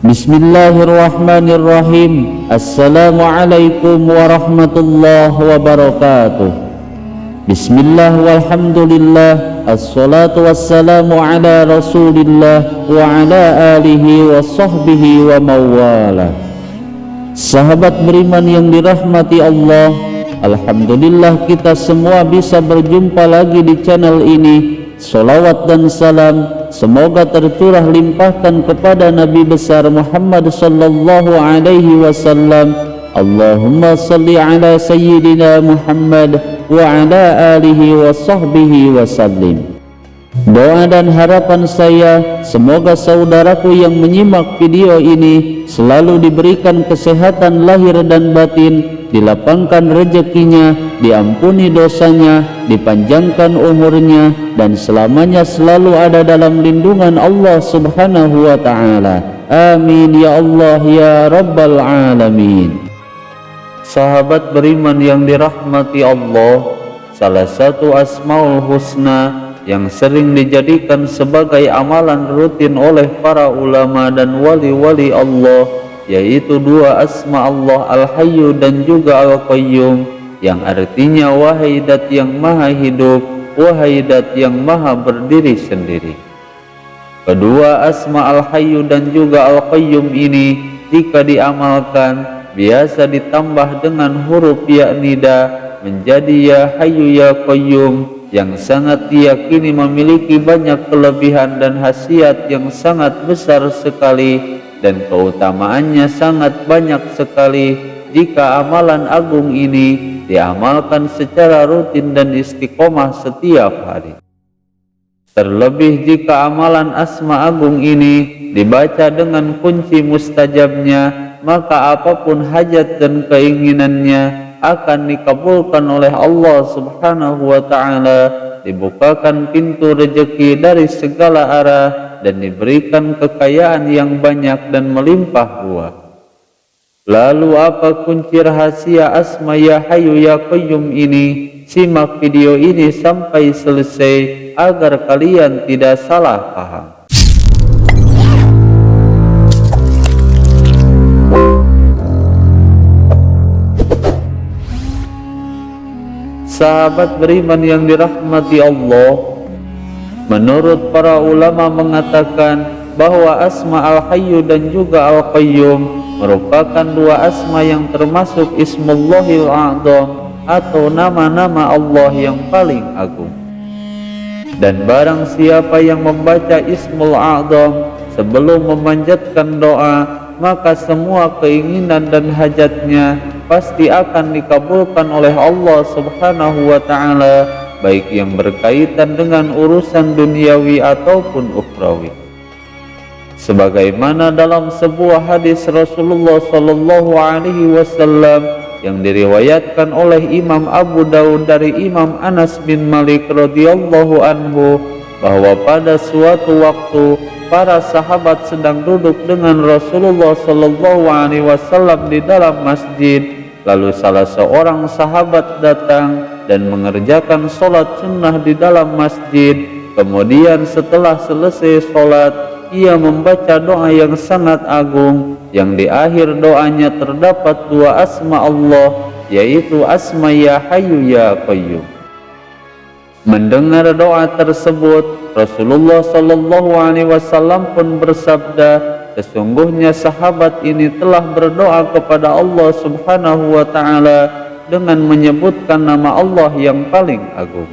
Bismillahirrahmanirrahim. Assalamualaikum warahmatullahi wabarakatuh. Bismillah walhamdulillah, assalatu wassalamu ala rasulillah wa ala alihi wa sahbihi wa mawala. Sahabat beriman yang dirahmati Allah, alhamdulillah kita semua bisa berjumpa lagi di channel ini. Salawat dan salam semoga tercurah limpahkan kepada Nabi besar Muhammad sallallahu alaihi wasallam. Allahumma salli ala sayyidina Muhammad wa ala alihi wa sahbihi wasallim. Doa dan harapan saya, semoga saudaraku yang menyimak video ini selalu diberikan kesehatan lahir dan batin, dilapangkan rezekinya, diampuni dosanya, dipanjangkan umurnya, dan selamanya selalu ada dalam lindungan Allah subhanahu wa ta'ala. Amin ya Allah ya Rabbal Alamin. Sahabat beriman yang dirahmati Allah, salah satu Asmaul Husna yang sering dijadikan sebagai amalan rutin oleh para ulama dan wali-wali Allah, yaitu dua asma Allah, Al-Hayyu dan juga Al-Qayyum, yang artinya wahai Dat yang maha hidup, wahai Dat yang maha berdiri sendiri. Kedua asma Al-Hayyu dan juga Al-Qayyum ini jika diamalkan biasa ditambah dengan huruf ya nida menjadi ya Hayyu ya Qayyum, yang sangat diyakini memiliki banyak kelebihan dan khasiat yang sangat besar sekali, dan keutamaannya sangat banyak sekali jika amalan agung ini diamalkan secara rutin dan istiqomah setiap hari. Terlebih jika amalan asma agung ini dibaca dengan kunci mustajabnya, maka apapun hajat dan keinginannya akan dikabulkan oleh Allah subhanahu wa ta'ala, dibukakan pintu rezeki dari segala arah, dan diberikan kekayaan yang banyak dan melimpah ruah. Lalu apa kunci rahasia asma ya Hayyu ya Qayyum ini? Simak video ini sampai selesai agar kalian tidak salah paham. Sahabat beriman yang dirahmati Allah, menurut para ulama mengatakan bahwa asma Al-Hayyu dan juga Al-Qayyum merupakan dua asma yang termasuk Ismullahil A'zam atau nama-nama Allah yang paling agung. Dan barang siapa yang membaca Ismul A'zam sebelum memanjatkan doa, maka semua keinginan dan hajatnya pasti akan dikabulkan oleh Allah subhanahu wa ta'ala, baik yang berkaitan dengan urusan duniawi ataupun ukhrawi. Sebagaimana dalam sebuah hadis Rasulullah sallallahu alaihi wasallam yang diriwayatkan oleh Imam Abu Daud dari Imam Anas bin Malik radhiyallahu anhu, bahwa pada suatu waktu para sahabat sedang duduk dengan Rasulullah sallallahu alaihi wasallam di dalam masjid. Lalu salah seorang sahabat datang dan mengerjakan sholat sunnah di dalam masjid. Kemudian setelah selesai sholat, ia membaca doa yang sangat agung, yang di akhir doanya terdapat dua asma Allah, yaitu asma ya Hayyu ya Qayyum. Mendengar doa tersebut, Rasulullah sallallahu alaihi wasallam pun bersabda, sesungguhnya sahabat ini telah berdoa kepada Allah subhanahu wa ta'ala dengan menyebutkan nama Allah yang paling agung.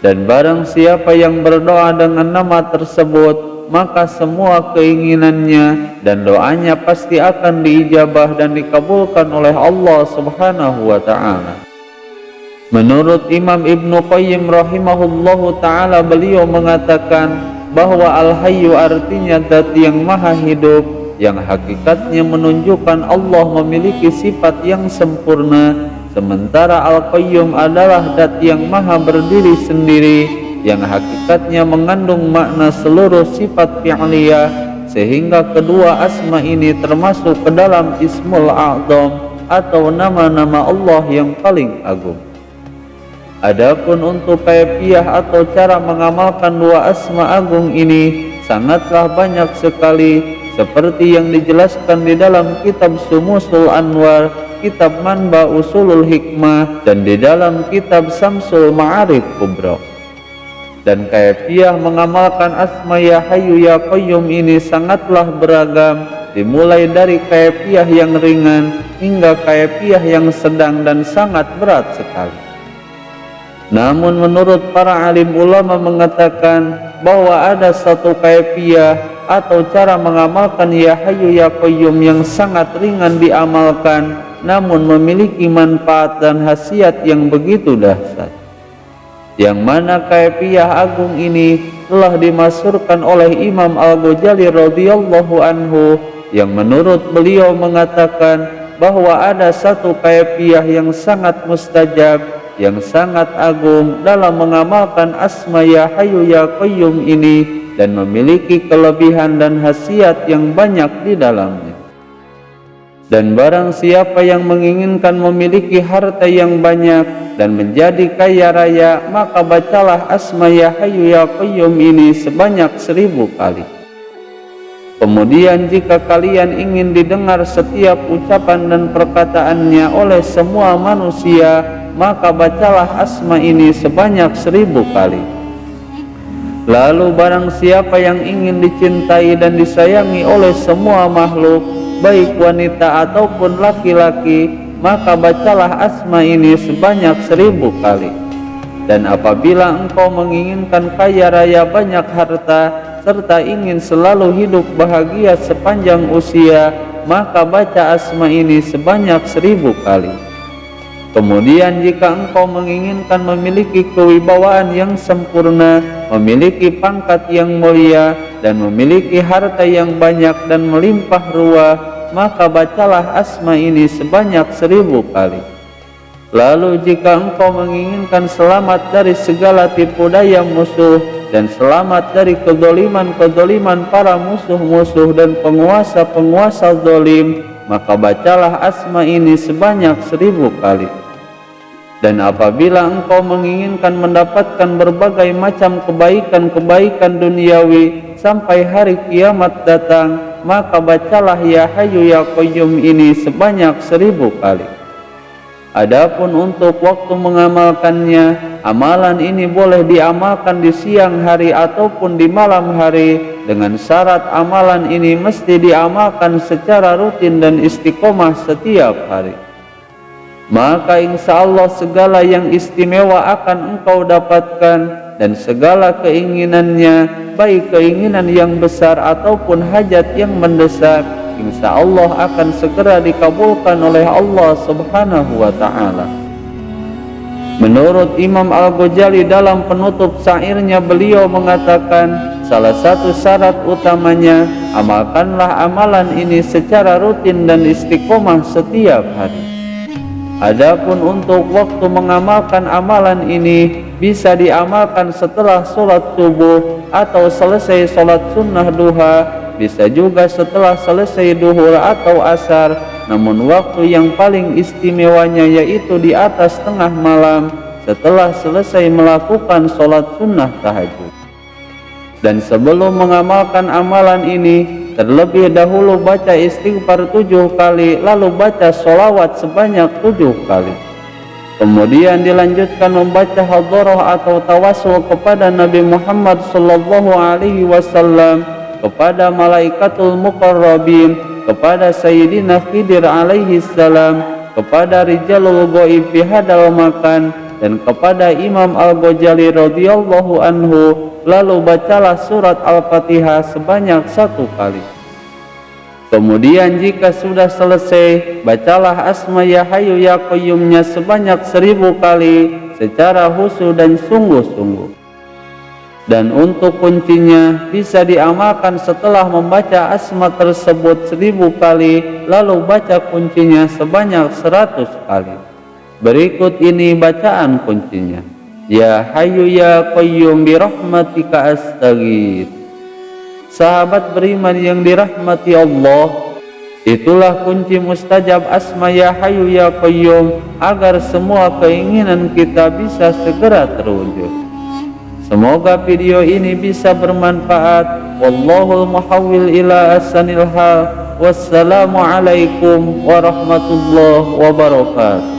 Dan barang siapa yang berdoa dengan nama tersebut, maka semua keinginannya dan doanya pasti akan diijabah dan dikabulkan oleh Allah subhanahu wa ta'ala. Menurut Imam Ibnu Qayyim rahimahullahu ta'ala, beliau mengatakan bahwa Al-Hayyu artinya Dat yang maha hidup, yang hakikatnya menunjukkan Allah memiliki sifat yang sempurna, sementara Al-Qayyum adalah Dat yang maha berdiri sendiri, yang hakikatnya mengandung makna seluruh sifat fi'liyah, sehingga kedua asma ini termasuk ke dalam Ismul A'zam atau nama-nama Allah yang paling agung. Adapun untuk kaifiah atau cara mengamalkan dua asma agung ini sangatlah banyak sekali, seperti yang dijelaskan di dalam kitab Sumusul Anwar, kitab Manba Usulul Hikmah, dan di dalam kitab Samsul Ma'arif Kubra. Dan kaifiah mengamalkan asma ya Hayyu ya Qayyum ini sangatlah beragam, dimulai dari kaifiah yang ringan hingga kaifiah yang sedang dan sangat berat sekali. Namun menurut para alim ulama mengatakan bahwa ada satu kaifiah atau cara mengamalkan ya Hayyu ya Qayyum yang sangat ringan diamalkan, namun memiliki manfaat dan khasiat yang begitu dahsyat, yang mana kaifiah agung ini telah dimasyhurkan oleh Imam Al-Ghazali radhiyallahu anhu, yang menurut beliau mengatakan bahwa ada satu kaifiah yang sangat mustajab, yang sangat agung dalam mengamalkan asma ya Hayyu ya Qayyum ini, dan memiliki kelebihan dan khasiat yang banyak di dalamnya. Dan barang siapa yang menginginkan memiliki harta yang banyak dan menjadi kaya raya, maka bacalah asma ya Hayyu ya Qayyum ini sebanyak 1000 kali. Kemudian jika kalian ingin didengar setiap ucapan dan perkataannya oleh semua manusia, maka bacalah asma ini sebanyak 1000 kali. Lalu barang siapa yang ingin dicintai dan disayangi oleh semua makhluk, baik wanita ataupun laki-laki, maka bacalah asma ini sebanyak 1000 kali. Dan apabila engkau menginginkan kaya raya banyak harta, serta ingin selalu hidup bahagia sepanjang usia, maka baca asma ini sebanyak 1000 kali. Kemudian jika engkau menginginkan memiliki kewibawaan yang sempurna, memiliki pangkat yang mulia, dan memiliki harta yang banyak dan melimpah ruah, maka bacalah asma ini sebanyak 1000 kali. Lalu jika engkau menginginkan selamat dari segala tipu daya musuh, dan selamat dari kedoliman-kedoliman para musuh-musuh dan penguasa-penguasa zalim, maka bacalah asma ini sebanyak 1000 kali. Dan apabila engkau menginginkan mendapatkan berbagai macam kebaikan-kebaikan duniawi sampai hari kiamat datang, maka bacalah ya Hayyu ya Qayyum ini sebanyak 1000 kali. Adapun untuk waktu mengamalkannya, amalan ini boleh diamalkan di siang hari ataupun di malam hari, dengan syarat amalan ini mesti diamalkan secara rutin dan istiqomah setiap hari. Maka insya Allah segala yang istimewa akan engkau dapatkan, dan segala keinginannya, baik keinginan yang besar ataupun hajat yang mendesak, insya Allah akan segera dikabulkan oleh Allah subhanahu wa ta'ala. Menurut Imam Al-Ghazali dalam penutup syairnya, beliau mengatakan salah satu syarat utamanya, amalkanlah amalan ini secara rutin dan istiqomah setiap hari. Adapun untuk waktu mengamalkan amalan ini, bisa diamalkan setelah sholat subuh atau selesai sholat sunnah duha, bisa juga setelah selesai duhur atau asar, namun waktu yang paling istimewanya yaitu di atas tengah malam setelah selesai melakukan sholat sunnah tahajud. Dan sebelum mengamalkan amalan ini, terlebih dahulu baca istighfar 7 kali, lalu baca sholawat sebanyak 7 kali. Kemudian dilanjutkan membaca hadharah atau tawasul kepada Nabi Muhammad sallallahu alaihi wasallam, kepada malaikatul muqarrabin, kepada Sayyidina Khidir alaihi salam, kepada rijalul ghaib fi hadal makan, dan kepada Imam Al-Ghazali radhiyallahu anhu. Lalu bacalah surat Al-Fatihah sebanyak 1 kali. Kemudian jika sudah selesai, bacalah asma ya Hayyu ya Qayyumnya sebanyak 1000 kali secara khusyuk dan sungguh-sungguh. Dan untuk kuncinya bisa diamalkan setelah membaca asma tersebut 1000 kali, lalu baca kuncinya sebanyak 100 kali. Berikut ini bacaan kuncinya. Ya Hayyu ya Qayyum bi rahmatika astaghits. Sahabat beriman yang dirahmati Allah, itulah kunci mustajab asma ya Hayyu ya Qayyum agar semua keinginan kita bisa segera terwujud. Semoga video ini bisa bermanfaat. Wallahul muhawwil ila ahsanil hal. Wassalamualaikum warahmatullahi wabarakatuh.